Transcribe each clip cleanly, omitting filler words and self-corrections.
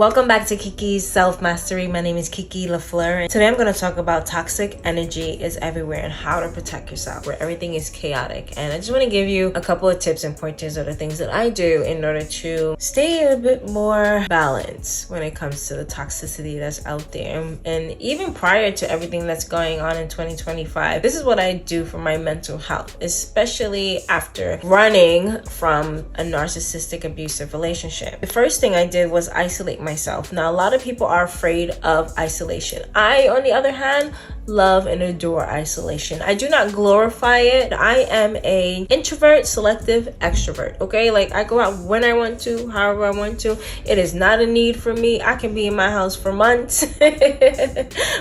Welcome back to Kiki's Self Mastery. My name is kikisYTcontact. Today I'm going to talk about toxic energy is everywhere and how to protect yourself where everything is chaotic. And I just want to give you a couple of tips and pointers of the things that I do in order to stay a bit more balanced when it comes to the toxicity that's out there. And even prior to everything that's going on in 2025, this is what I do for my mental health, especially after running from a narcissistic abusive relationship. The first thing I did was isolate myself. Now, a lot of people are afraid of isolation. I, on the other hand, love and adore isolation. I do not glorify it. I am a introvert, selective extrovert. Okay, like I go out when I want to, however I want to. It is not a need for me. I can be in my house for months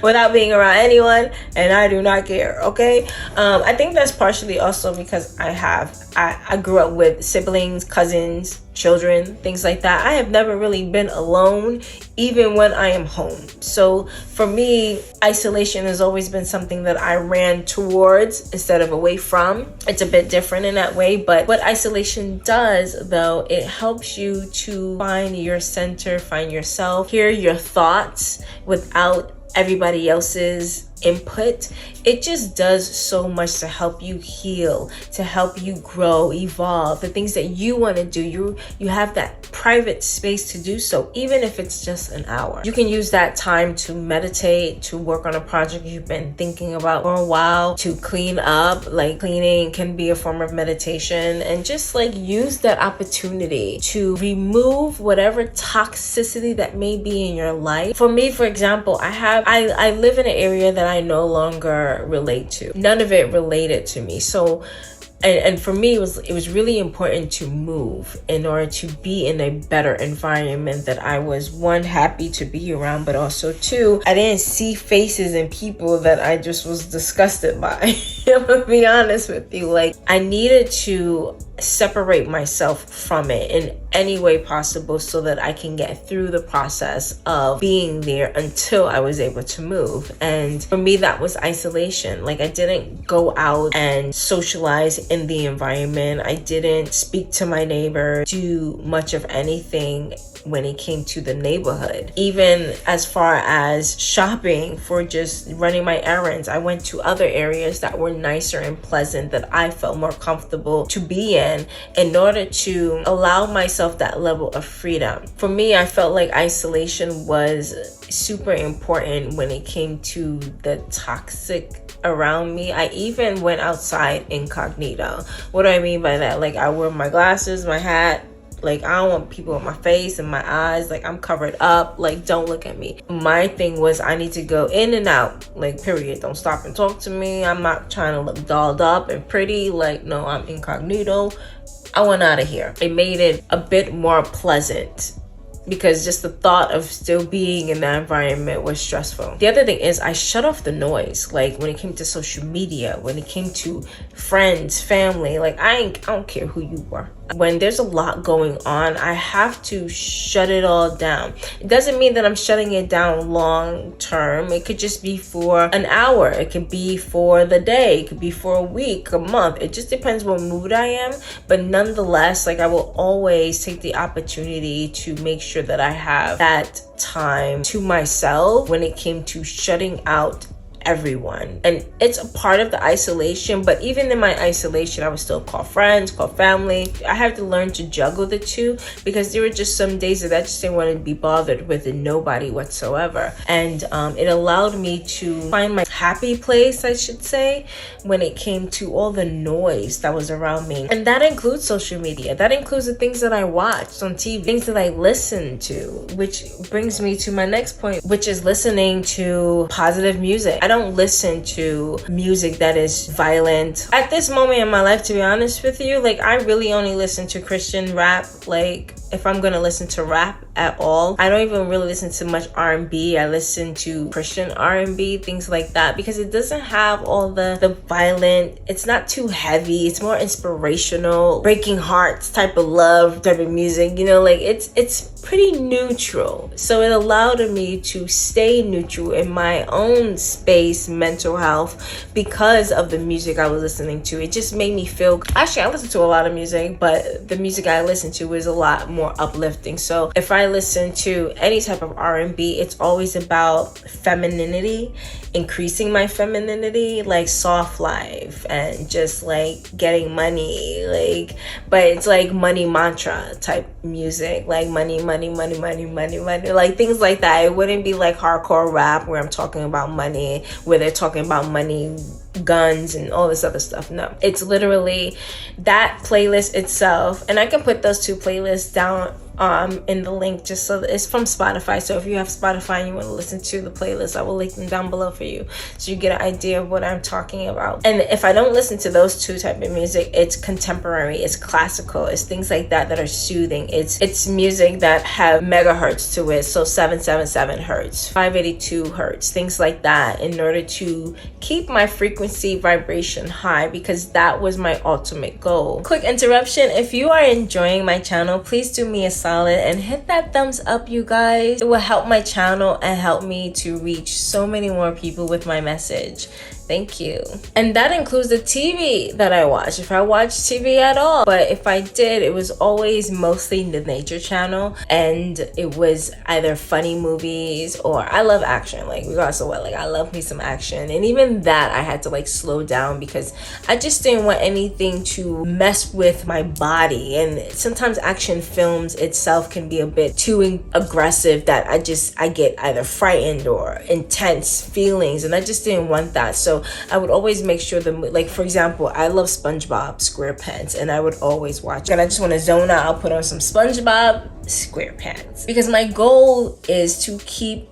without being around anyone, and I do not care. Okay, I think that's partially also because I grew up with siblings, cousins, children, things like that. I have never really been alone, even when I am home. So for me, isolation has always been something that I ran towards instead of away from. It's a bit different in that way, but what isolation does, though, it helps you to find your center, find yourself, hear your thoughts without everybody else's input. It just does so much to help you heal, to help you grow, evolve, the things that you want to do. You have that private space to do so, even if it's just an hour. You can use that time to meditate, to work on a project you've been thinking about for a while, to clean up. Like cleaning can be a form of meditation, and just like use that opportunity to remove whatever toxicity that may be in your life. For me, for example, I live in an area that I no longer relate to. None of it related to me. So and for me, it was really important to move in order to be in a better environment that I was, one, happy to be around, but also two, I didn't see faces and people that I just was disgusted by. I'm gonna be honest with you. Like, I needed to separate myself from it in any way possible so that I can get through the process of being there until I was able to move. And for me, that was isolation. Like, I didn't go out and socialize in the environment. I didn't speak to my neighbor, do much of anything when it came to the neighborhood. Even as far as shopping for just running my errands, I went to other areas that were nicer and pleasant that I felt more comfortable to be in order to allow myself that level of freedom. For me, I felt like isolation was super important when it came to the toxic around me. I even went outside incognito. What do I mean by that? Like, I wore my glasses, my hat. Like, I don't want people in my face and my eyes. Like, I'm covered up. Like, don't look at me. My thing was I need to go in and out. Like, period. Don't stop and talk to me. I'm not trying to look dolled up and pretty. Like, no, I'm incognito. I went out of here. It made it a bit more pleasant, because just the thought of still being in that environment was stressful. The other thing is I shut off the noise. Like, when it came to social media, when it came to friends, family, like I don't care who you were. When there's a lot going on, I have to shut it all down. It doesn't mean that I'm shutting it down long term. It could just be for an hour. It could be for the day. It could be for a week, a month. It just depends what mood I am. But nonetheless, like, I will always take the opportunity to make sure that I have that time to myself when it came to shutting out everyone. And it's a part of the isolation, but even in my isolation, I would still call friends, call family. I had to learn to juggle the two, because there were just some days that I just didn't want to be bothered with nobody whatsoever. And it allowed me to find my happy place, I should say, when it came to all the noise that was around me. And that includes social media. That includes the things that I watched on TV, things that I listened to, which brings me to my next point, which is listening to positive music. I don't listen to music that is violent. At this moment in my life, to be honest with you, like, I really only listen to Christian rap. Like, if I'm gonna listen to rap at all, I don't even really listen to much R&B. I listen to Christian R&B, things like that, because it doesn't have all the violent, it's not too heavy, it's more inspirational, breaking hearts type of love type of music, you know, like it's pretty neutral. So it allowed me to stay neutral in my own space, mental health, because of the music I was listening to. It just made me feel, actually I listen to a lot of music, but the music I listen to is a lot more uplifting. So if I listen to any type of R&B, it's always about femininity, increasing my femininity, like soft life and just like getting money, like, but it's like money mantra type music, like money, money, money, money, money, money, like things like that. It wouldn't be like hardcore rap where I'm talking about money, where they're talking about money, guns, and all this other stuff. No, it's literally that playlist itself, and I can put those two playlists down in the link, just so that it's from Spotify. So if you have Spotify and you want to listen to the playlist, I will link them down below for you, so you get an idea of what I'm talking about. And if I don't listen to those two type of music, it's contemporary, it's classical, it's things like that that are soothing. It's music that have megahertz to it, so 777 hertz, 582 hertz, things like that, in order to keep my frequency vibration high, because that was my ultimate goal. Quick interruption: if you are enjoying my channel, please do me a solid and hit that thumbs up, you guys. It will help my channel and help me to reach so many more people with my message. Thank you. And that includes the TV that I watch, if I watch TV at all. But if I did, it was always mostly the Nature Channel, and it was either funny movies or I love action, like regardless of what, like I love me some action. And even that I had to like slow down, because I just didn't want anything to mess with my body. And sometimes action films itself can be a bit too aggressive, that I get either frightened or intense feelings, and I just didn't want that. So I would always make sure like for example, I love SpongeBob SquarePants, and I would always watch, and I just want to zone out, I'll put on some SpongeBob SquarePants, because my goal is to keep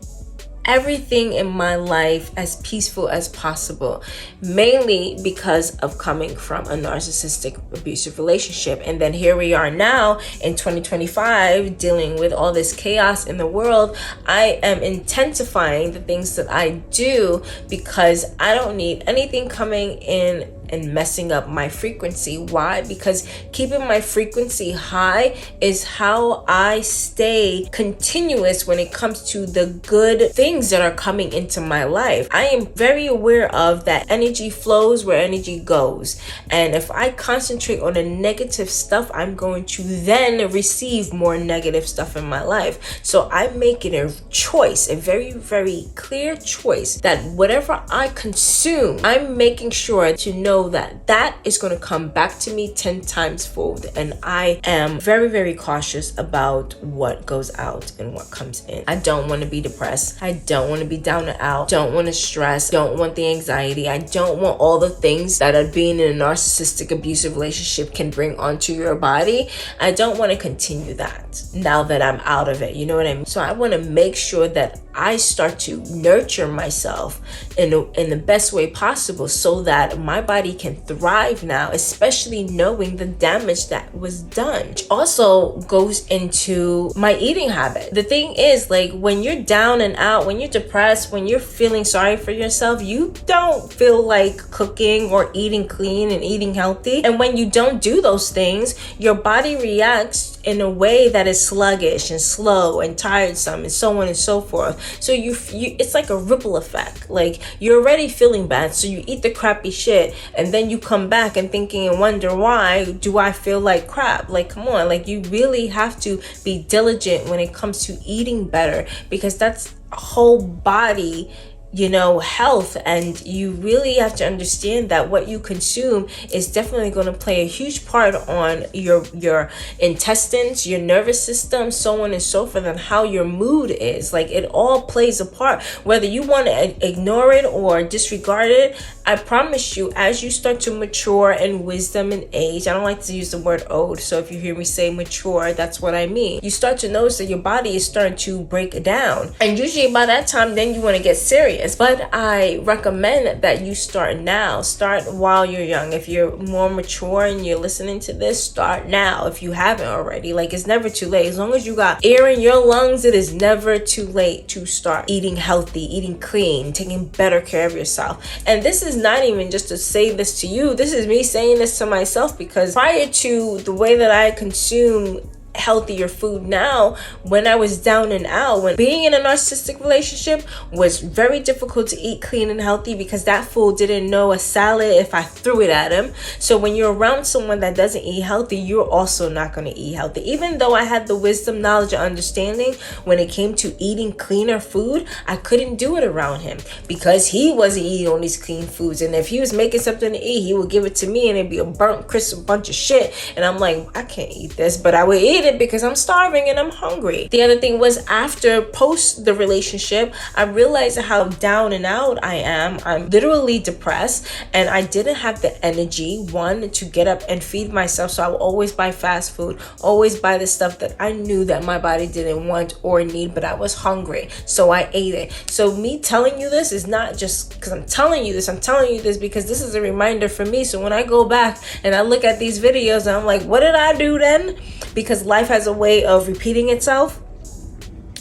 everything in my life as peaceful as possible, mainly because of coming from a narcissistic abusive relationship. And then here we are now in 2025 dealing with all this chaos in the world. I am intensifying the things that I do, because I don't need anything coming in and messing up my frequency. Why? Because keeping my frequency high is how I stay continuous when it comes to the good things that are coming into my life. I am very aware of that energy flows where energy goes, and if I concentrate on the negative stuff, I'm going to then receive more negative stuff in my life. So I'm making a choice, a very, very clear choice, that whatever I consume, I'm making sure to know that is going to come back to me 10 times fold. And I am very, very cautious about what goes out and what comes in. I don't want to be depressed. I don't want to be down and out. Don't want to stress. Don't want the anxiety. I don't want all the things that being in a narcissistic abusive relationship can bring onto your body. I don't want to continue that now that I'm out of it. You know what I mean? So I want to make sure that I start to nurture myself in the best way possible, so that my body can thrive now, especially knowing the damage that was done. Which also goes into my eating habit. The thing is, like, when you're down and out, when you're depressed, when you're feeling sorry for yourself, you don't feel like cooking or eating clean and eating healthy. And when you don't do those things, your body reacts in a way that is sluggish and slow and tiresome and so on and so forth. So you it's like a ripple effect. Like, you're already feeling bad, so you eat the crappy shit, and then you come back and thinking and wonder, why do I feel like crap? Like, come on, like, you really have to be diligent when it comes to eating better, because that's whole body, you know, health. And you really have to understand that what you consume is definitely going to play a huge part on your intestines, your nervous system, so on and so forth, and how your mood is. Like, it all plays a part, whether you want to ignore it or disregard it. I promise you, as you start to mature in wisdom and age, I don't like to use the word old, so if you hear me say mature, that's what I mean. You start to notice that your body is starting to break down, and usually by that time, then you want to get serious. But I recommend that you start now. Start while you're young. If you're more mature and you're listening to this, start now if you haven't already. Like, it's never too late. As long as you got air in your lungs, it is never too late to start eating healthy, eating clean, taking better care of yourself. And this is not even just to say this to you. This is me saying this to myself, because prior to the way that I consume healthier food now. When I was down and out, when being in a narcissistic relationship was very difficult to eat clean and healthy, because that fool didn't know a salad if I threw it at him. So when you're around someone that doesn't eat healthy, you're also not going to eat healthy. Even though I had the wisdom, knowledge, and understanding when it came to eating cleaner food, I couldn't do it around him because he wasn't eating all these clean foods. And if he was making something to eat, he would give it to me and it'd be a burnt crisp bunch of shit. And I'm like, I can't eat this, but I would eat it because I'm starving and I'm hungry. The other thing was, after post the relationship, I realized how down and out I am. I'm literally depressed and I didn't have the energy, one, to get up and feed myself. So I would always buy fast food, always buy the stuff that I knew that my body didn't want or need, but I was hungry, so I ate it. So me telling you this is not just because I'm telling you this. I'm telling you this because this is a reminder for me. So when I go back and I look at these videos and I'm like, what did I do then? Because life has a way of repeating itself.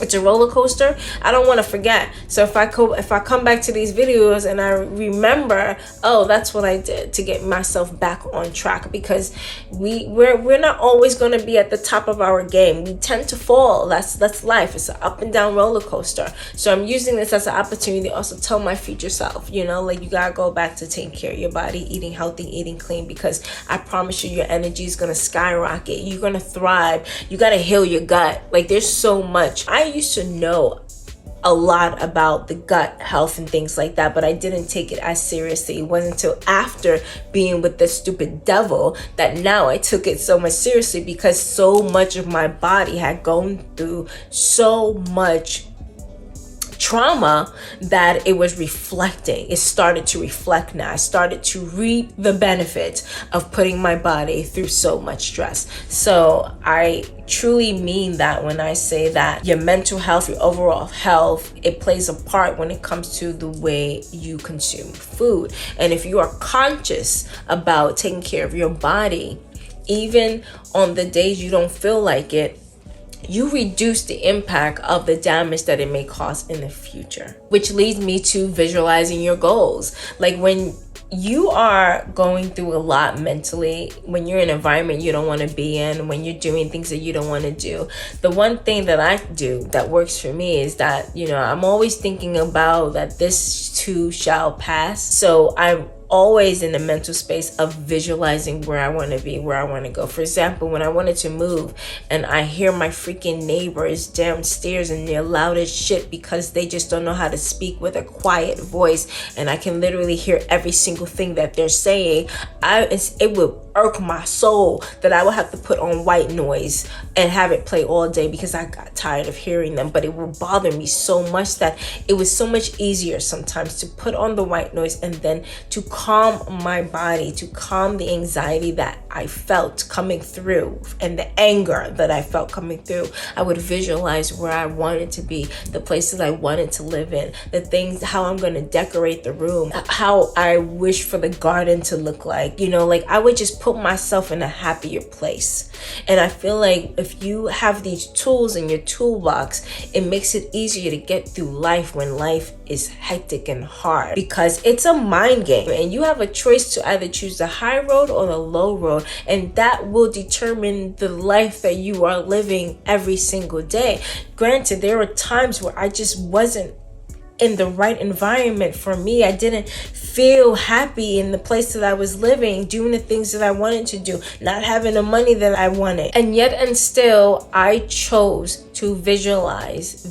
It's a roller coaster. I don't want to forget. So if I come back to these videos and I remember, oh, that's what I did to get myself back on track, because we're not always going to be at the top of our game. We tend to fall. That's life. It's an up and down roller coaster. So I'm using this as an opportunity to also tell my future self, you know, like, you gotta go back to taking care of your body, eating healthy, eating clean, because I promise you, your energy is gonna skyrocket. You're gonna thrive. You gotta heal your gut. Like, there's so much. I used to know a lot about the gut health and things like that, but I didn't take it as seriously. It wasn't until after being with this stupid devil that now I took it so much seriously, because so much of my body had gone through so much trauma that it was reflecting. It started to reflect now. I started to reap the benefits of putting my body through so much stress. So I truly mean that when I say that your mental health, your overall health, it plays a part when it comes to the way you consume food. And if you are conscious about taking care of your body, even on the days you don't feel like it, you reduce the impact of the damage that it may cause in the future. Which leads me to visualizing your goals. Like, when you are going through a lot mentally, when you're in an environment you don't want to be in, when you're doing things that you don't want to do, the one thing that I do that works for me is that, you know, I'm always thinking about that this too shall pass. So I'm always in the mental space of visualizing where I want to be, where I want to go. For example, when I wanted to move and I hear my freaking neighbors downstairs and they're loud as shit because they just don't know how to speak with a quiet voice, and I can literally hear every single thing that they're saying, it would irk my soul that I would have to put on white noise and have it play all day because I got tired of hearing them. But it would bother me so much that it was so much easier sometimes to put on the white noise and then to calm my body, to calm the anxiety that I felt coming through and the anger that I felt coming through. I would visualize where I wanted to be, the places I wanted to live in, the things, how I'm going to decorate the room, how I wish for the garden to look like, you know, like I would just put myself in a happier place. And I feel like if you have these tools in your toolbox, it makes it easier to get through life when life is hectic and hard, because it's a mind game and you have a choice to either choose the high road or the low road, and that will determine the life that you are living every single day. Granted, there were times where I just wasn't in the right environment for me. I didn't feel happy in the place that I was living, doing the things that I wanted to do, not having the money that I wanted. And yet and still, I chose to visualize,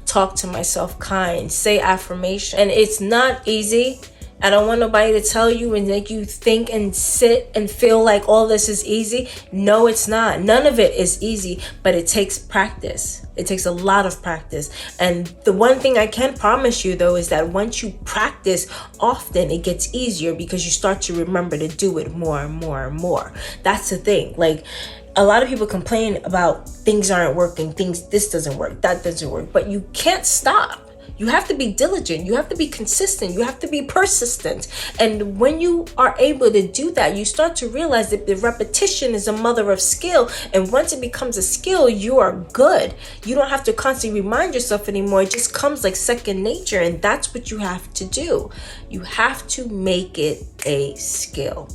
talk to myself kind, say affirmation. And it's not easy. I don't want nobody to tell you and make you think and sit and feel like all this is easy. No, it's not. None of it is easy, but it takes practice. It takes a lot of practice. And the one thing I can promise you, though, is that once you practice often, it gets easier because you start to remember to do it more and more and more. That's the thing. Like, a lot of people complain about things aren't working, this doesn't work, that doesn't work, but you can't stop. You have to be diligent. You have to be consistent. You have to be persistent. And when you are able to do that, you start to realize that the repetition is a mother of skill. And once it becomes a skill, you are good. You don't have to constantly remind yourself anymore. It just comes like second nature. And that's what you have to do. You have to make it a skill.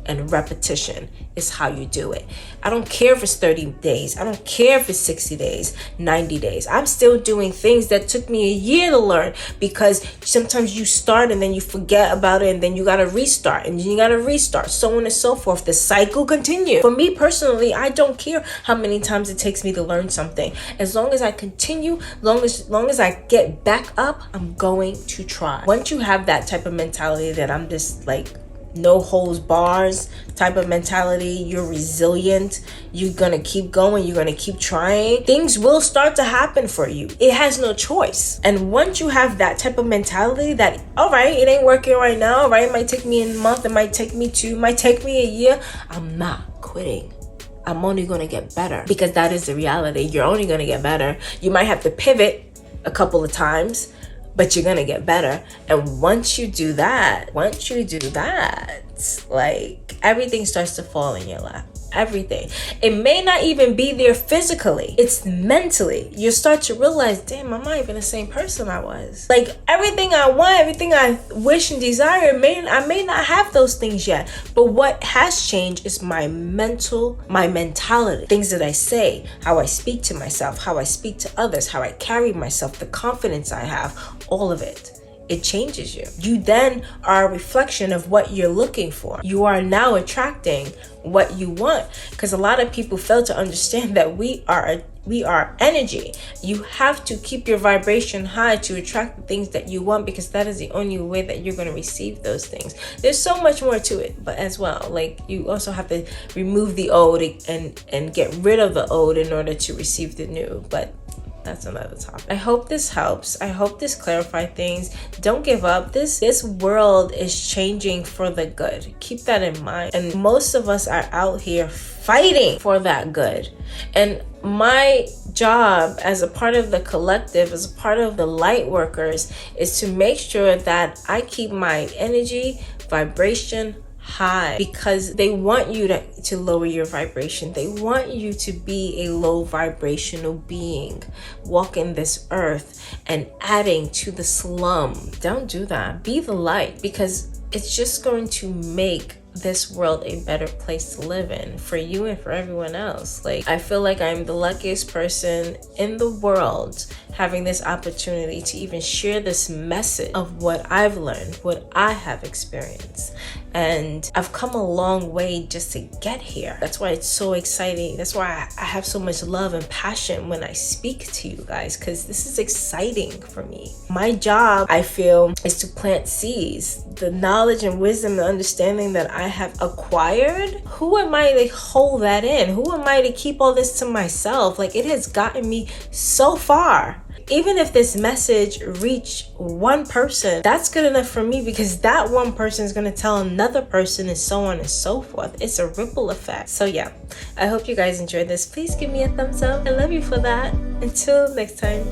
and repetition is how you do it. I don't care if it's 30 days. I don't care if it's 60 days, 90 days. I'm still doing things that took me a year to learn, because sometimes you start and then you forget about it, and then you got to restart, and you got to restart, so on and so forth. The cycle continues. For me personally, I don't care how many times it takes me to learn something. As long as I continue, long as I get back up, I'm going to try. Once you have that type of mentality that I'm just like no holds bars type of mentality, you're resilient, you're gonna keep going, you're gonna keep trying, things will start to happen for you. It has no choice. And once you have that type of mentality that, all right, it ain't working right now, all right, it might take me a month, it might take me 2, it might take me a year, I'm not quitting. I'm only gonna get better, because that is the reality. You're only gonna get better. You might have to pivot a couple of times, but you're gonna get better. And once you do that, like everything starts to fall in your lap. Everything. It may not even be there physically, it's mentally. You start to realize, damn, I'm not even the same person I was. Like everything I want, everything I wish and desire, I may not have those things yet, but what has changed is my mentality, things that I say, how I speak to myself, how I speak to others, how I carry myself, the confidence I have, all of it. It changes you. You then are a reflection of what you're looking for. You are now attracting what you want, because a lot of people fail to understand that we are energy. You have to keep your vibration high to attract the things that you want, because that is the only way that you're going to receive those things. There's so much more to it, but as well, like you also have to remove the old and get rid of the old in order to receive the new. But that's another topic. I hope this helps. I hope this clarifies things. Don't give up. This world is changing for the good. Keep that in mind. And most of us are out here fighting for that good. And my job as a part of the collective, as a part of the light workers, is to make sure that I keep my energy, vibration high, because they want you to lower your vibration. They want you to be a low vibrational being walking this earth and adding to the slum. Don't do that. Be the light, because it's just going to make this world a better place to live in for you and for everyone else. Like, I feel like I'm the luckiest person in the world having this opportunity to even share this message of what I've learned, what I have experienced. And I've come a long way just to get here. That's why it's so exciting. That's why I have so much love and passion when I speak to you guys, because this is exciting for me. My job, I feel, is to plant seeds. The knowledge and wisdom and understanding that I have acquired, who am I to hold that in? Who am I to keep all this to myself? Like, it has gotten me so far. Even if this message reach one person, that's good enough for me, because that one person is going to tell another person, and so on and so forth. It's a ripple effect. So yeah, I hope you guys enjoyed this. Please give me a thumbs up. I love you for that. Until next time.